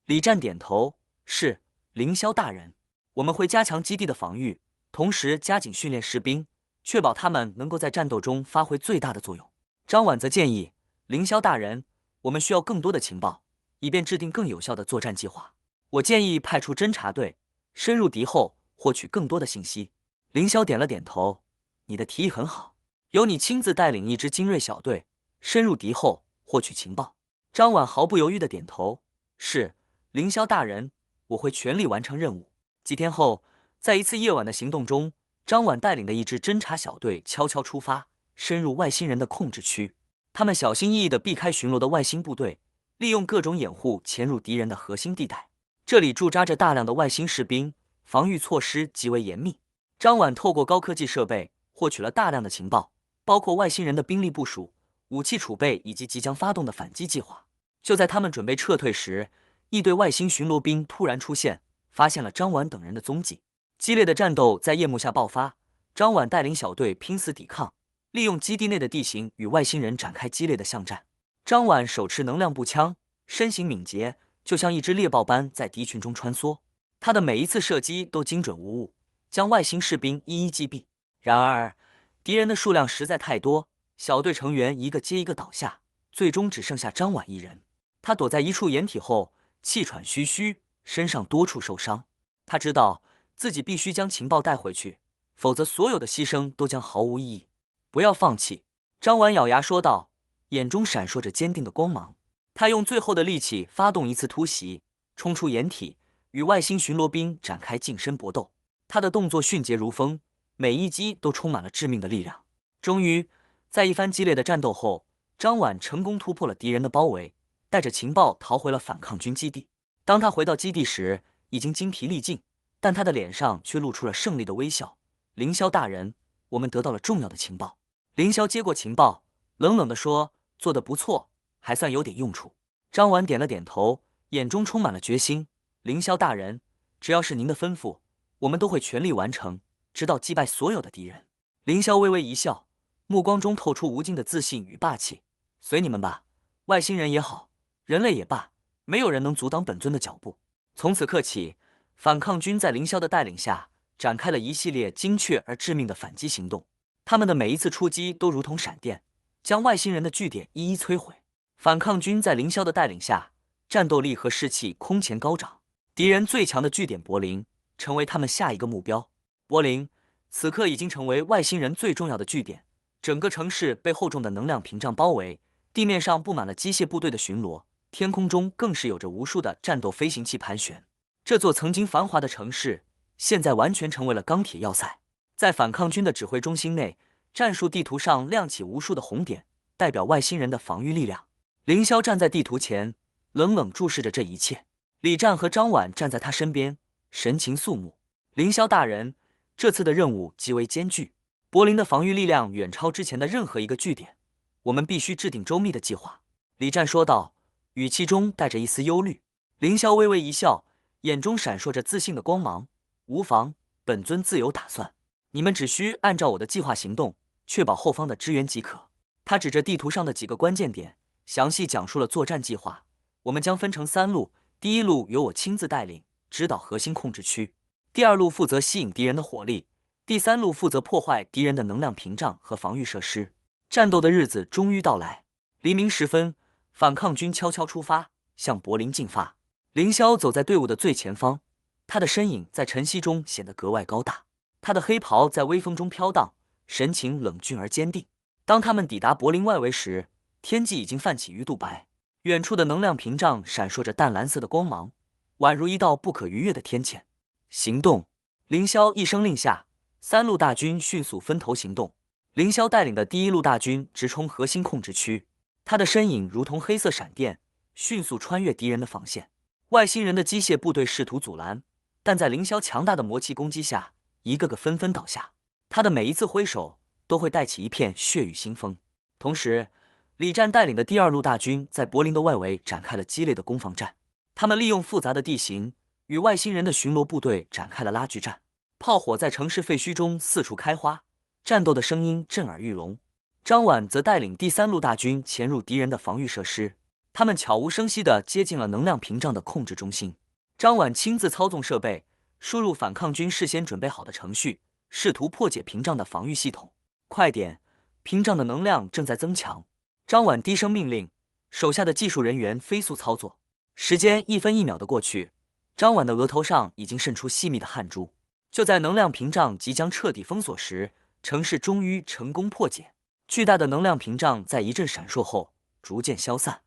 李战点头，是，凌霄大人，我们会加强基地的防御，同时加紧训练士兵，确保他们能够在战斗中发挥最大的作用。张婉则建议，凌霄大人，我们需要更多的情报，以便制定更有效的作战计划。我建议派出侦察队，深入敌后，获取更多的信息。凌霄点了点头，你的提议很好，由你亲自带领一支精锐小队，深入敌后，获取情报。张婉毫不犹豫地点头，是，凌霄大人，我会全力完成任务。几天后，在一次夜晚的行动中，张婉带领的一支侦察小队悄悄出发，深入外星人的控制区。他们小心翼翼地避开巡逻的外星部队，利用各种掩护潜入敌人的核心地带。这里驻扎着大量的外星士兵，防御措施极为严密。张婉透过高科技设备获取了大量的情报，包括外星人的兵力部署、武器储备以及即将发动的反击计划。就在他们准备撤退时，一队外星巡逻兵突然出现，发现了张婉等人的踪迹。激烈的战斗在夜幕下爆发，张婉带领小队拼死抵抗，利用基地内的地形与外星人展开激烈的巷战。张婉手持能量步枪，身形敏捷，就像一只猎豹般在敌群中穿梭。他的每一次射击都精准无误，将外星士兵一一击毙。然而，敌人的数量实在太多，小队成员一个接一个倒下，最终只剩下张婉一人。他躲在一处掩体后，气喘吁吁，身上多处受伤。他知道自己必须将情报带回去，否则所有的牺牲都将毫无意义。不要放弃，张婉咬牙说道，眼中闪烁着坚定的光芒。他用最后的力气发动一次突袭，冲出掩体，与外星巡逻兵展开近身搏斗。他的动作迅捷如风，每一击都充满了致命的力量。终于，在一番激烈的战斗后，张婉成功突破了敌人的包围，带着情报逃回了反抗军基地。当他回到基地时，已经精疲力尽，但他的脸上却露出了胜利的微笑。凌霄大人，我们得到了重要的情报。凌霄接过情报，冷冷地说，做得不错，还算有点用处。张婉点了点头，眼中充满了决心。凌霄大人，只要是您的吩咐，我们都会全力完成，直到击败所有的敌人。凌霄微微一笑，目光中透出无尽的自信与霸气。随你们吧，外星人也好，人类也罢，没有人能阻挡本尊的脚步。从此刻起，反抗军在凌霄的带领下展开了一系列精确而致命的反击行动。他们的每一次出击都如同闪电，将外星人的据点一一摧毁。反抗军在凌霄的带领下，战斗力和士气空前高涨。敌人最强的据点柏林成为他们下一个目标。柏林此刻已经成为外星人最重要的据点，整个城市被厚重的能量屏障包围，地面上布满了机械部队的巡逻，天空中更是有着无数的战斗飞行器盘旋。这座曾经繁华的城市，现在完全成为了钢铁要塞。在反抗军的指挥中心内，战术地图上亮起无数的红点，代表外星人的防御力量。凌霄站在地图前，冷冷注视着这一切。李战和张婉站在他身边，神情肃穆。凌霄大人，这次的任务极为艰巨，柏林的防御力量远超之前的任何一个据点，我们必须制定周密的计划。李战说道，语气中带着一丝忧虑。凌霄微微一笑，眼中闪烁着自信的光芒。无妨，本尊自有打算，你们只需按照我的计划行动，确保后方的支援即可。他指着地图上的几个关键点，详细讲述了作战计划。我们将分成3路，第一路由我亲自带领，指导核心控制区；第2路负责吸引敌人的火力；第3路负责破坏敌人的能量屏障和防御设施。战斗的日子终于到来。黎明时分，反抗军悄悄出发，向柏林进发。凌霄走在队伍的最前方，他的身影在晨曦中显得格外高大。他的黑袍在微风中飘荡，神情冷峻而坚定。当他们抵达柏林外围时，天际已经泛起鱼肚白，远处的能量屏障闪烁着淡蓝色的光芒，宛如一道不可逾越的天堑。行动！凌霄一声令下，3路大军迅速分头行动。凌霄带领的第1路大军直冲核心控制区，他的身影如同黑色闪电，迅速穿越敌人的防线。外星人的机械部队试图阻拦，但在凌霄强大的魔气攻击下，一个个纷纷倒下。他的每一次挥手都会带起一片血雨腥风。同时，李战带领的第2路大军在柏林的外围展开了激烈的攻防战。他们利用复杂的地形，与外星人的巡逻部队展开了拉锯战。炮火在城市废墟中四处开花，战斗的声音震耳欲聋。张婉则带领第3路大军潜入敌人的防御设施。他们悄无声息地接近了能量屏障的控制中心。张婉亲自操纵设备，输入反抗军事先准备好的程序，试图破解屏障的防御系统。快点！屏障的能量正在增强。张婉低声命令，手下的技术人员飞速操作。时间1分1秒的过去，张婉的额头上已经渗出细密的汗珠。就在能量屏障即将彻底封锁时，城市终于成功破解。巨大的能量屏障在一阵闪烁后逐渐消散。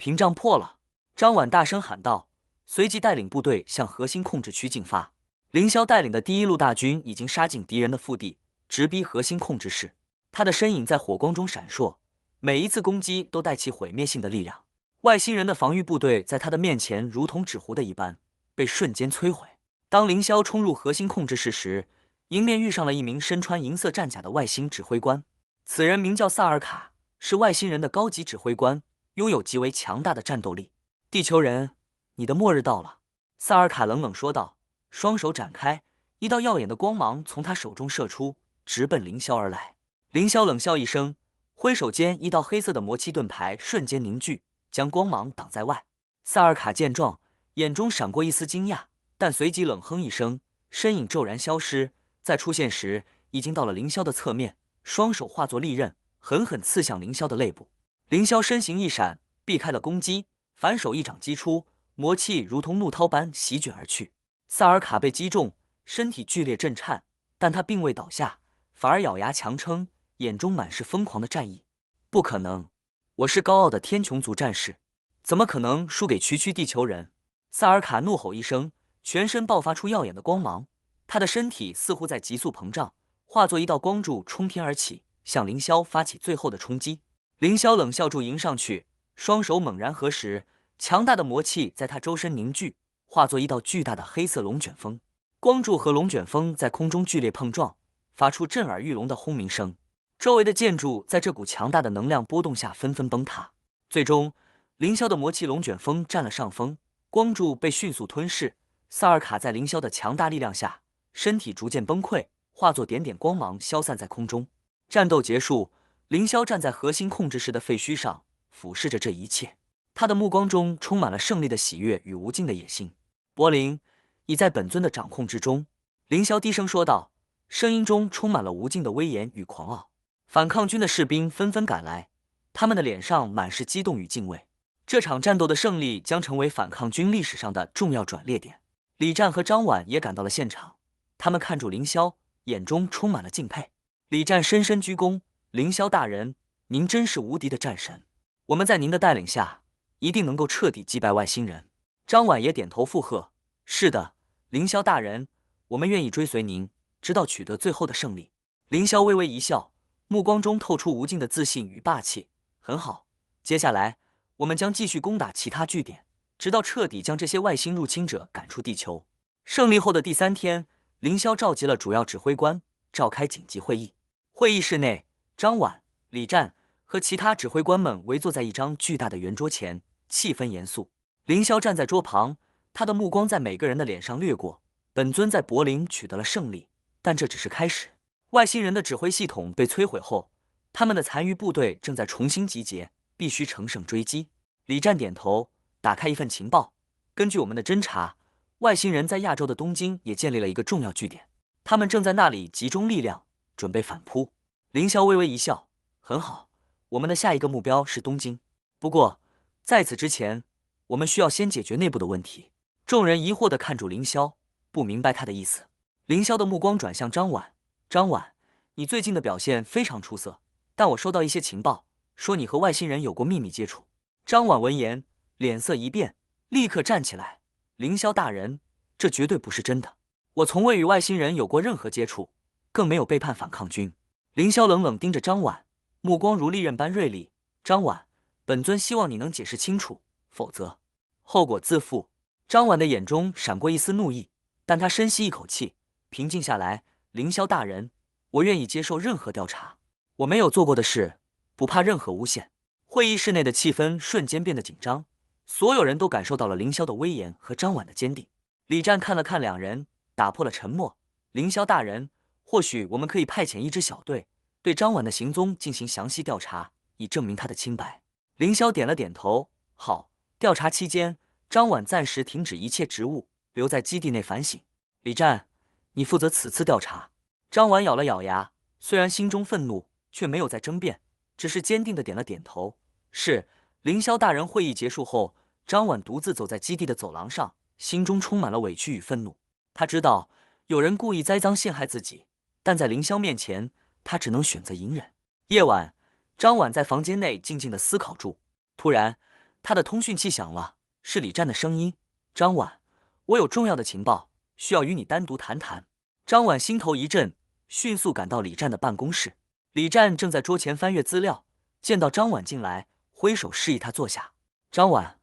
屏障破了！张婉大声喊道，随即带领部队向核心控制区进发。凌霄带领的第1路大军已经杀进敌人的腹地，直逼核心控制室。他的身影在火光中闪烁，每一次攻击都带起毁灭性的力量。外星人的防御部队在他的面前如同纸糊的一般，被瞬间摧毁。当凌霄冲入核心控制室时，迎面遇上了一名身穿银色战甲的外星指挥官。此人名叫萨尔卡，是外星人的高级指挥官，拥有极为强大的战斗力。地球人，你的末日到了！萨尔卡冷冷说道，双手展开，一道耀眼的光芒从他手中射出，直奔凌霄而来。凌霄冷笑一声，挥手间一道黑色的魔气盾牌瞬间凝聚，将光芒挡在外。萨尔卡见状，眼中闪过一丝惊讶，但随即冷哼一声，身影骤然消失。再出现时，已经到了凌霄的侧面，双手化作利刃，狠狠刺向凌霄的肋部。凌霄身形一闪，避开了攻击，反手一掌击出，魔气如同怒涛般席卷而去。萨尔卡被击中，身体剧烈震颤，但他并未倒下，反而咬牙强撑，眼中满是疯狂的战意。不可能！我是高傲的天穹族战士，怎么可能输给区区地球人？萨尔卡怒吼一声，全身爆发出耀眼的光芒，他的身体似乎在急速膨胀，化作一道光柱冲天而起，向凌霄发起最后的冲击。凌霄冷笑住迎上去，双手猛然合十，强大的魔气在他周身凝聚，化作一道巨大的黑色龙卷风。光柱和龙卷风在空中剧烈碰撞，发出震耳欲聋的轰鸣声。周围的建筑在这股强大的能量波动下纷纷崩塌。最终，凌霄的魔气龙卷风占了上风，光柱被迅速吞噬。萨尔卡在凌霄的强大力量下，身体逐渐崩溃，化作点点光芒消散在空中。战斗结束，凌霄站在核心控制室的废墟上，俯视着这一切。他的目光中充满了胜利的喜悦与无尽的野心。柏林，已在本尊的掌控之中，凌霄低声说道，声音中充满了无尽的威严与狂傲。反抗军的士兵纷纷赶来，他们的脸上满是激动与敬畏。这场战斗的胜利将成为反抗军历史上的重要转捩点。李战和张婉也赶到了现场，他们看住凌霄，眼中充满了敬佩。李战深深鞠躬，凌霄大人，您真是无敌的战神，我们在您的带领下，一定能够彻底击败外星人。张婉也点头附和，是的，凌霄大人，我们愿意追随您，直到取得最后的胜利。凌霄微微一笑，目光中透出无尽的自信与霸气。很好，接下来我们将继续攻打其他据点，直到彻底将这些外星入侵者赶出地球。胜利后的第3天，凌霄召集了主要指挥官，召开紧急会议。会议室内，张婉、李战和其他指挥官们围坐在一张巨大的圆桌前，气氛严肃。凌霄站在桌旁，他的目光在每个人的脸上掠过。本尊在柏林取得了胜利，但这只是开始。外星人的指挥系统被摧毁后，他们的残余部队正在重新集结，必须乘胜追击。李战点头，打开一份情报。根据我们的侦查，外星人在亚洲的东京也建立了一个重要据点，他们正在那里集中力量，准备反扑。凌霄微微一笑，很好，我们的下一个目标是东京。不过，在此之前，我们需要先解决内部的问题。众人疑惑地看住凌霄，不明白他的意思。凌霄的目光转向张婉，张婉，你最近的表现非常出色，但我收到一些情报，说你和外星人有过秘密接触。张婉闻言，脸色一变，立刻站起来。凌霄大人，这绝对不是真的，我从未与外星人有过任何接触，更没有背叛反抗军。凌霄冷冷盯着张婉，目光如利刃般锐利。张婉，本尊希望你能解释清楚，否则后果自负。张婉的眼中闪过一丝怒意，但他深吸一口气，平静下来。凌霄大人，我愿意接受任何调查，我没有做过的事，不怕任何诬陷。会议室内的气氛瞬间变得紧张，所有人都感受到了凌霄的威严和张婉的坚定。李战看了看两人，打破了沉默。凌霄大人，或许我们可以派遣一支小队，对张婉的行踪进行详细调查，以证明他的清白。凌霄点了点头，好，调查期间，张婉暂时停止一切职务，留在基地内反省。李战，你负责此次调查。张婉咬了咬牙，虽然心中愤怒，却没有再争辩，只是坚定地点了点头。是。凌霄大人会议结束后，张婉独自走在基地的走廊上，心中充满了委屈与愤怒。他知道有人故意栽赃陷害自己，但在凌霄面前，他只能选择隐忍。夜晚，张婉在房间内静静地思考住。突然，他的通讯器响了，是李战的声音：“张婉，我有重要的情报，需要与你单独谈谈。”张婉心头一震，迅速赶到李战的办公室。李战正在桌前翻阅资料，见到张婉进来，挥手示意他坐下。张婉，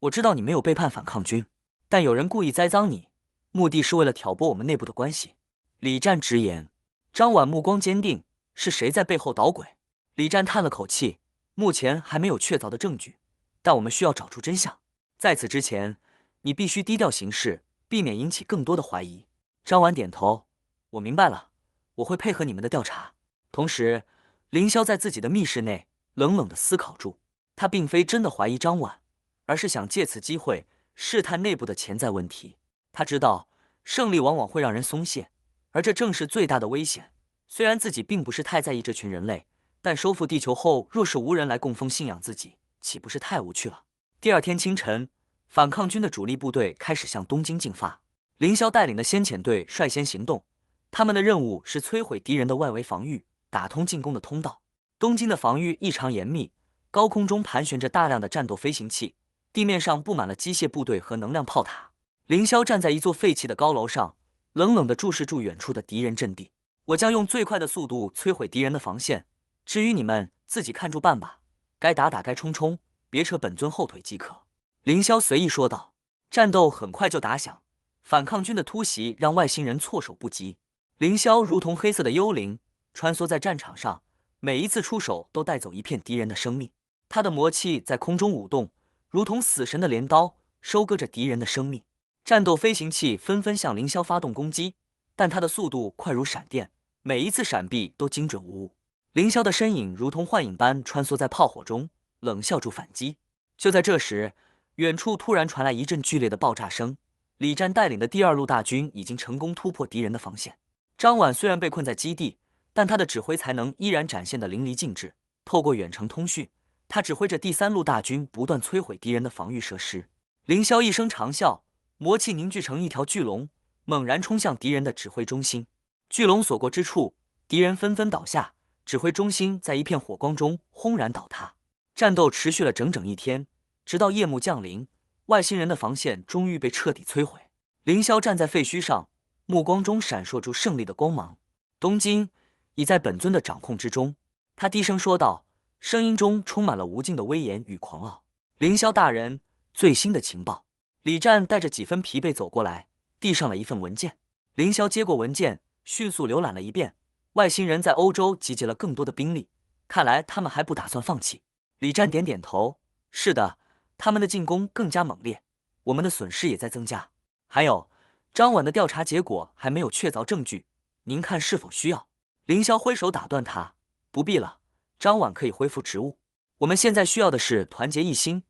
我知道你没有背叛反抗军，但有人故意栽赃你，目的是为了挑拨我们内部的关系。李战直言。张婉目光坚定，是谁在背后捣鬼？李战叹了口气，目前还没有确凿的证据，但我们需要找出真相。在此之前，你必须低调行事，避免引起更多的怀疑。张婉点头，我明白了，我会配合你们的调查。同时，凌霄在自己的密室内冷冷地思考住，他并非真的怀疑张婉，而是想借此机会试探内部的潜在问题。他知道，胜利往往会让人松懈，而这正是最大的危险。虽然自己并不是太在意这群人类，但收复地球后，若是无人来供奉信仰自己，岂不是太无趣了？第二天清晨，反抗军的主力部队开始向东京进发。凌霄带领的先遣队率先行动，他们的任务是摧毁敌人的外围防御，打通进攻的通道。东京的防御异常严密，高空中盘旋着大量的战斗飞行器，地面上布满了机械部队和能量炮塔。凌霄站在一座废弃的高楼上，冷冷地注视住远处的敌人阵地。我将用最快的速度摧毁敌人的防线，至于你们自己看住办吧，该打打该冲冲，别扯本尊后腿即可。凌霄随意说道。战斗很快就打响，反抗军的突袭让外星人措手不及。凌霄如同黑色的幽灵，穿梭在战场上，每一次出手都带走一片敌人的生命。他的魔气在空中舞动，如同死神的镰刀，收割着敌人的生命。战斗飞行器纷纷向凌霄发动攻击，但他的速度快如闪电，每一次闪避都精准无误。凌霄的身影如同幻影般穿梭在炮火中，冷笑住反击。就在这时，远处突然传来一阵剧烈的爆炸声。李战带领的第二路大军已经成功突破敌人的防线。张婉虽然被困在基地，但他的指挥才能依然展现得淋漓尽致。透过远程通讯，他指挥着第三路大军不断摧毁敌人的防御设施。凌霄一声长啸，魔气凝聚成一条巨龙，猛然冲向敌人的指挥中心。巨龙所过之处，敌人纷纷倒下，指挥中心在一片火光中轰然倒塌。战斗持续了整整一天，直到夜幕降临，外星人的防线终于被彻底摧毁。凌霄站在废墟上，目光中闪烁出胜利的光芒。东京已在本尊的掌控之中，他低声说道，声音中充满了无尽的威严与狂傲。凌霄大人，最新的情报。李战带着几分疲惫走过来，递上了一份文件。凌霄接过文件，迅速浏览了一遍。外星人在欧洲集结了更多的兵力，看来他们还不打算放弃。李战点点头，是的，他们的进攻更加猛烈，我们的损失也在增加。还有，张婉的调查结果还没有确凿证据，您看是否需要？凌霄挥手打断他，不必了，张婉可以恢复职务。我们现在需要的是团结一心，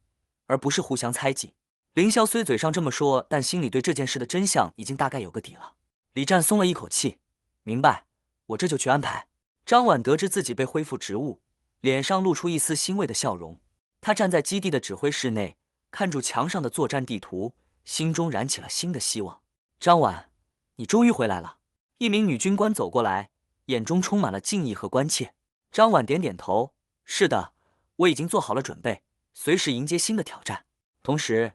而不是互相猜忌。凌霄虽嘴上这么说，但心里对这件事的真相已经大概有个底了。李战松了一口气，明白，我这就去安排。张婉得知自己被恢复职务，脸上露出一丝欣慰的笑容。他站在基地的指挥室内，看住墙上的作战地图，心中燃起了新的希望。张婉，你终于回来了。一名女军官走过来，眼中充满了敬意和关切。张婉点点头，是的，我已经做好了准备，随时迎接新的挑战。同时，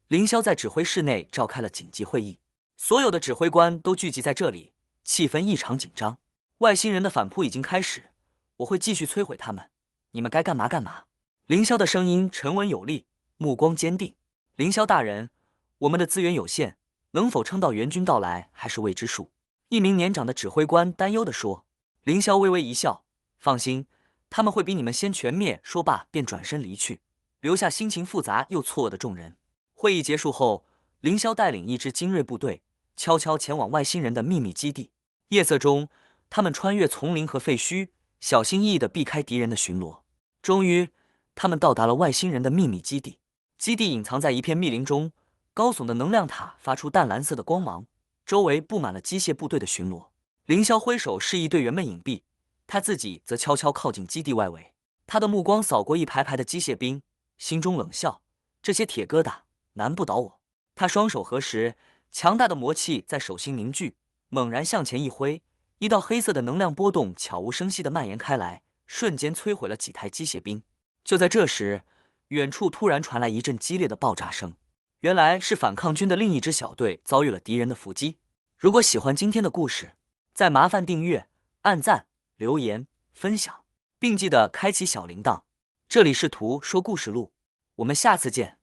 凌霄在指挥室内召开了紧急会议，所有的指挥官都聚集在这里，气氛异常紧张。外星人的反扑已经开始，我会继续摧毁他们，你们该干嘛干嘛。凌霄的声音沉稳有力，目光坚定。凌霄大人，我们的资源有限，能否撑到援军到来还是未知数。一名年长的指挥官担忧地说。凌霄微微一笑，放心，他们会比你们先全灭。说罢便转身离去，留下心情复杂又错愕的众人。会议结束后，凌霄带领一支精锐部队悄悄前往外星人的秘密基地。夜色中，他们穿越丛林和废墟，小心翼翼地避开敌人的巡逻。终于，他们到达了外星人的秘密基地。基地隐藏在一片密林中，高耸的能量塔发出淡蓝色的光芒，周围布满了机械部队的巡逻。凌霄挥手示意队员们隐蔽，他自己则悄悄靠近基地外围。他的目光扫过一排排的机械兵，心中冷笑：这些铁疙瘩难不倒我。他双手合十，强大的魔气在手心凝聚，猛然向前一挥，一道黑色的能量波动悄无声息地蔓延开来，瞬间摧毁了几台机械兵。就在这时，远处突然传来一阵激烈的爆炸声，原来是反抗军的另一支小队遭遇了敌人的伏击。如果喜欢今天的故事，再麻烦订阅、按赞、留言、分享，并记得开启小铃铛。这里是图说故事录，我们下次见。